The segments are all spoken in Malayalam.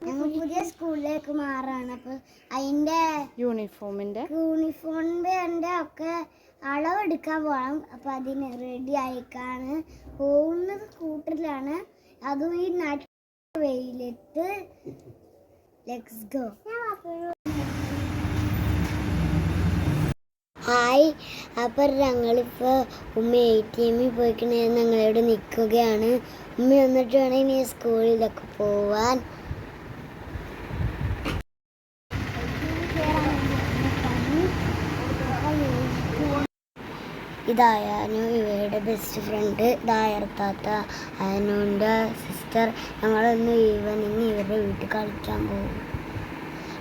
ഞങ്ങൾ പുതിയ സ്കൂളിലേക്ക് മാറാണ്. അപ്പോൾ അതിൻ്റെ യൂണിഫോമിൻ്റെ ഒക്കെ അളവെടുക്കാൻ പോകണം. അപ്പോൾ അതിന് റെഡി ആയിക്കാണ് പോകുന്നത്. സ്കൂട്ടറിലാണ്, അതും ഈ വെയിലത്ത്. Let's go. ഹായ്, അപ്പം ഞങ്ങളിപ്പോൾ ഉമ്മ ATM പോയിക്കണേ ഞങ്ങളിവിടെ നിൽക്കുകയാണ്. ഉമ്മ വന്നിട്ട് വേണം ഇനി സ്കൂളിലൊക്കെ പോവാൻ. ഇതായാനു ഇവയുടെ ബെസ്റ്റ് ഫ്രണ്ട്, ഇതായർത്താത്ത അയനുവിൻ്റെ സിസ്റ്റർ. ഞങ്ങളൊന്ന് ഈവനിങ് ഇവരുടെ വീട്ടിൽ കളിക്കാൻ പോകും.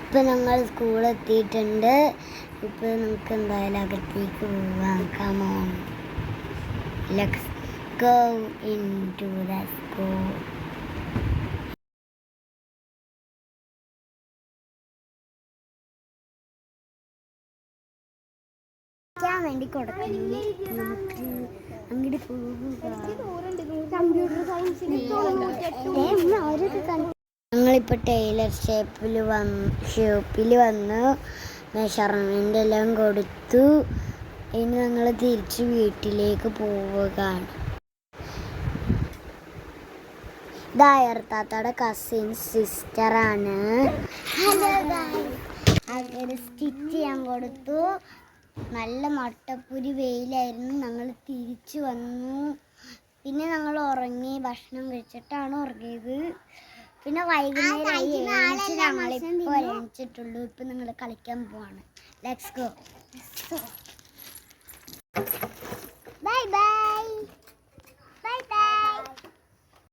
ഇപ്പം ഞങ്ങൾ സ്കൂളെത്തിയിട്ടുണ്ട്. ഇപ്പോൾ നമുക്ക് എന്തായാലും അകത്തേക്ക് പോവാം. Come on, let's go into the school. വേണ്ടി കൊടുക്കുന്നു. നമുക്ക് അങ്ങോട്ട് പോവുക. ഞങ്ങളിപ്പോൾ ടൈലർ ഷോപ്പിൽ വന്ന് മെഷർമെൻ്റ് എല്ലാം കൊടുത്തു. ഇനി ഞങ്ങൾ തിരിച്ച് വീട്ടിലേക്ക് പോവുകയാണ്. ഇതായർത്താത്തയുടെ കസിൻ സിസ്റ്ററാണ്. അങ്ങനെ സ്റ്റിച്ച് ചെയ്യാൻ കൊടുത്തു. നല്ല മട്ടപ്പുരി വെയിലായിരുന്നു. ഞങ്ങൾ തിരിച്ചു വന്നു. പിന്നെ ഞങ്ങൾ ഉറങ്ങി, ഭക്ഷണം കഴിച്ചിട്ടാണ് ഉറങ്ങിയത്. പിന്നെ വൈകുന്നേരം ഞങ്ങളിപ്പോൾ എണീച്ചിട്ടുള്ളൂ. ഇപ്പം നിങ്ങൾ കളിക്കാൻ പോവാണ്. Let's go.